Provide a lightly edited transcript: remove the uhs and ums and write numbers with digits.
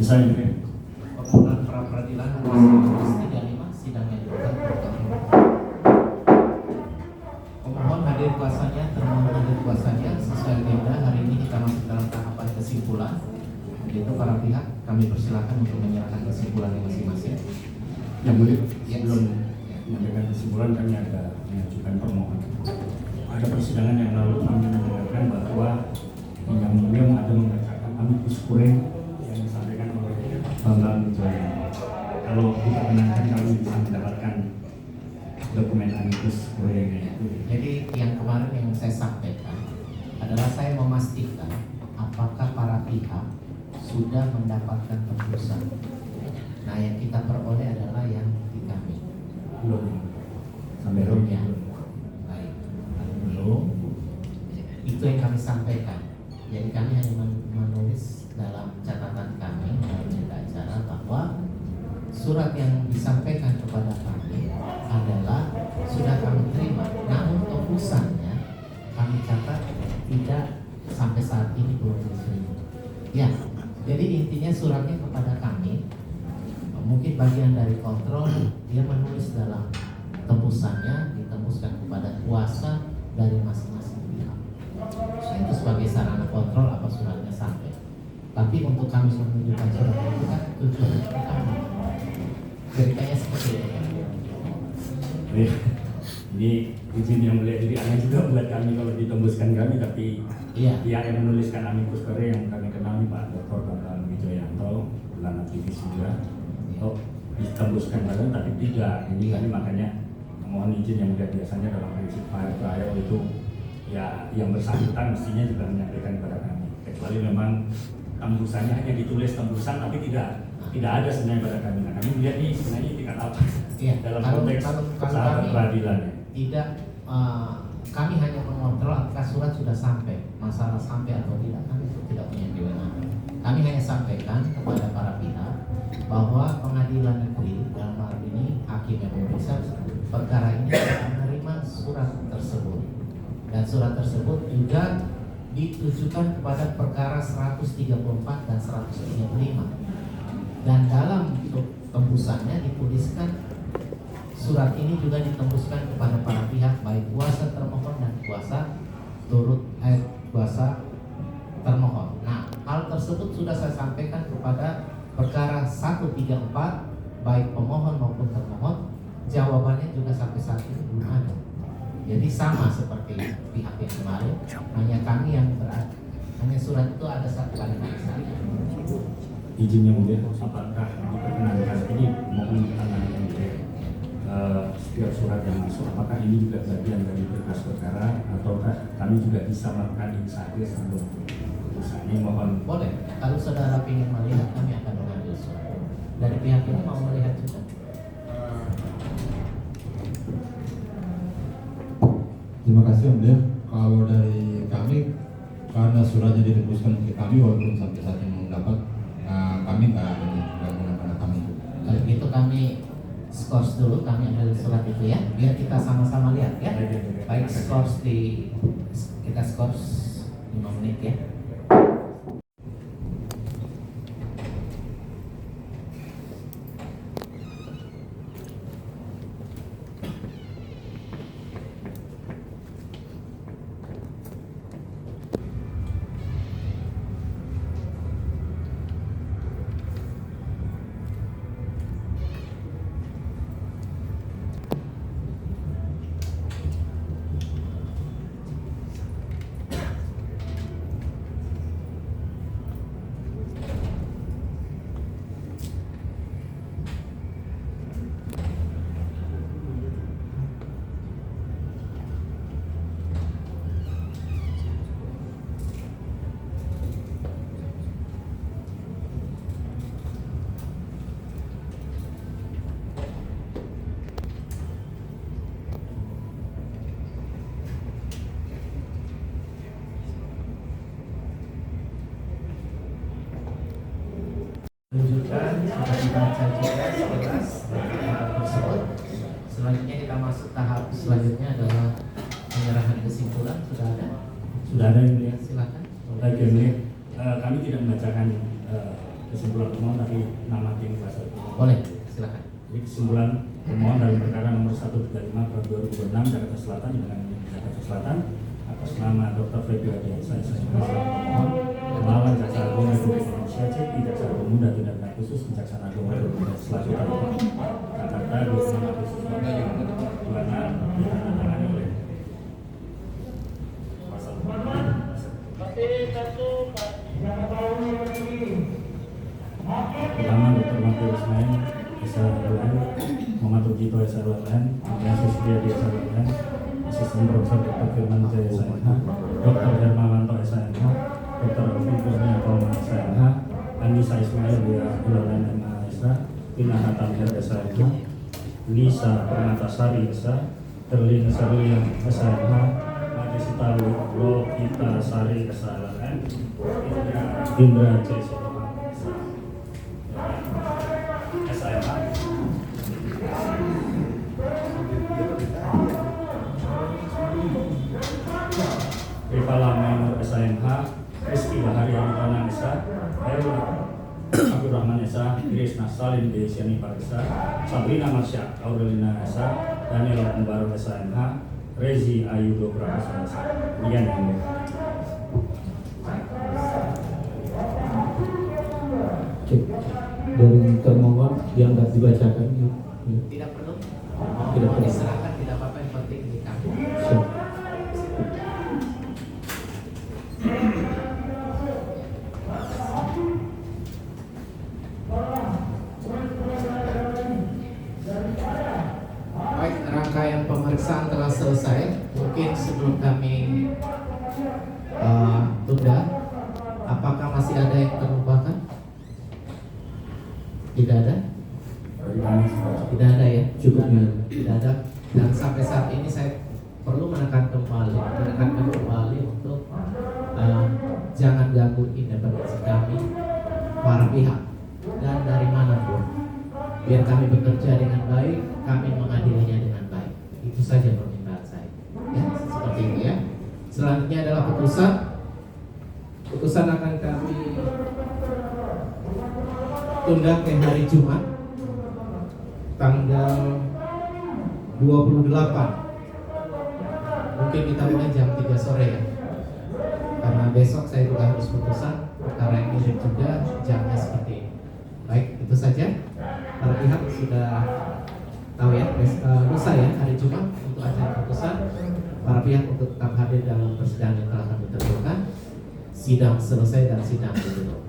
Bisa ini. Permohonan pra peradilan nomor 35 sidang yang pemohon hadir kuasanya, termohon hadir kuasanya. Sesuai agenda hari ini kita masuk dalam tahapan kesimpulan, yaitu para pihak kami persilakan untuk menyerahkan kesimpulannya masing-masing. Yang boleh Ya. sebelum menyampaikan kesimpulan kami ada mengajukan permohonan. Ada persidangan yang lalu kami mendengarkan bahwa yang mulia ada mengatakan amikus kuring yang disampaikan oleh Bambang Wijoyanto. Kalau diperkenankan kami bisa mendapatkan dokumen amikus kuringnya itu. Jadi yang kemarin yang saya sampaikan adalah saya memastikan apakah para pihak sudah mendapatkan tembusan. Nah, yang kita peroleh adalah yang di kami. Belum. Sampai Belum ya. belum. Baik, belum. Itu yang kami sampaikan. Jadi kami hanya menulis dalam catatan kami melalui berita acara bahwa surat yang disampaikan kepada kami adalah sudah kami terima. Namun tembusannya kami catat tidak sampai saat ini belum diterima. Ya, jadi intinya suratnya kepada kami. Mungkin bagian dari kontrol dia menulis dalam tembusannya ditembuskan kepada kuasa dari masing-masing pihak. Nah, itu sebagai sarana kontrol apa suratnya sampai. Tapi untuk kami menunjukkan surat itu kan tujuan kami. Ceritanya seperti itu. Ini izin yang mulia, jadi aneh juga buat kami kalau ditembuskan kami, tapi Iya. pihak yang menuliskan amikus kure yang kami kenal nih Pak Dr. Bambang Wijoyanto, bulan aktivis juga, oh ditembuskan bareng tapi tidak. Ini kami makanya mohon izin yang mulia, biasanya dalam prinsip trial itu ya yang bersangkutan mestinya juga menyampaikan kepada kami, kecuali memang tembusannya hanya ditulis tembusan tapi tidak ada sebenarnya pada kami. Nah, kami melihat ini sebenarnya tingkat apa dalam konteks sahabat peradilannya. Tidak, kami hanya mengontrol apakah surat sudah sampai. Masalah sampai atau tidak kami itu tidak punya kewenangan. Kami hanya sampaikan kepada para pihak bahwa pengadilan negeri dalam hal ini hakim yang memeriksa perkara ini menerima surat tersebut, dan surat tersebut juga ditujukan kepada perkara 134 dan 135. Dan dalam tembusannya dituliskan surat ini juga ditembuskan kepada para pihak, baik kuasa termohon dan kuasa termohon. Nah, hal tersebut sudah saya sampaikan kepada perkara 134 baik pemohon maupun termohon. Jawabannya juga sampai saat ini belum ada. Jadi sama seperti pihak yang kemarin, hanya kami yang berat. Hanya surat itu ada satu kalimat saja. Izinnya mulia, apakah diperkenankan ini mohon ditangani yang mulia, setiap surat yang masuk, apakah ini juga bagian dari berkas perkara ataukah kami juga bisa melakukan ini saja sebelum putusannya? Mohon. Boleh, kalau saudara ingin melihat kami akan mengambil surat. Dari pihak ini mau melihat juga. Terima kasih Om Lia. Kalau dari kami, karena suratnya ditembuskan ke kami walaupun sampai saat ini belum dapat, kami nggak menggunakan kami. Kalau gitu kami skors dulu, kami ambil surat itu ya, biar kita sama-sama lihat ya. Baik, skors kita skors 5 menit ya. Tunjukkan sudah dibaca juga sekilas tersebut. Selanjutnya kita masuk tahap selanjutnya adalah penyerahan kesimpulan. Sudah ada? Sudah ada yang mulia. Silakan. Baik yang mulia, kami tidak membacakan kesimpulan pemohon dari nama tim kuasa hukum. Boleh, silakan. Jadi kesimpulan pemohon dari perkara nomor 135/2006 Jakarta Selatan dengan Jakarta Selatan atas nama Dr. Febri Adiansyah pemohon melawan Jaksa Agung Republik Indonesia CPI Jaksa Agung Muda Tindak Pidana Khusus Kejaksaan Agung Republik Selatan Jakarta 26 Agustus 2006 ditandatangani oleh kuasa hukum. Pertama Dr. Mampir Ismail SRLN, Muhammad Rujito SRLN, Yesus Priadi SRLN, Asisten Profesor Dr. Firman Jaya SMH, Dr. Hermawanto SMH, Dr. Alvin Kurniawan SMH, Anissa Ismail BLN MASH, Tina Hatamher SMH, Lisa Permatasari SH, Terlin Serlian SMH, Madisita Lokita Sari SLN, Indra C. Sotoman SMH, Rivala Mainur SMH, Rizky Bahari Amitana SH, Heru Abdurrahman SH, Krisna Salim Desiani Parisa, Sabrina Marsha Aurelina SH, Daniel Mubarak SMH, Rezi Ayudo Prakoso SH. Demikian yang mulia. Cek. Dari termohon dianggap dibacakan ya. Tidak perlu. Tidak perlu. Diserahkan, tidak apa-apa, yang penting di kami. Siap. Baik, rangkaian pemeriksaan telah selesai. Mungkin sebelum kami tunda, apakah masih ada yang terlupakan? Tidak ada? Bagi kami sudah Tidak ada ya? Cukup ya. Tidak ada. Dan sampai saat ini saya perlu menekankan kembali untuk jangan ganggu independensi kami, para pihak dan dari manapun. Biar kami bekerja dengan baik, kami mengadilinya dengan baik. Itu saja permintaan saya. Ya, seperti itu ya. Selanjutnya adalah putusan. Putusan akan kami tunda ke hari Jumat tanggal 28. Mungkin kita mulai jam 3 sore ya. Karena besok saya juga harus putusan perkara yang mirip juga, jamnya seperti ini. Baik, itu saja. Para pihak sudah tahu ya, lusa ya hari Jumat untuk acara putusan. Para pihak untuk tetap hadir dalam persidangan yang telah kami tentukan. Sidang selesai dan sidang ditutup.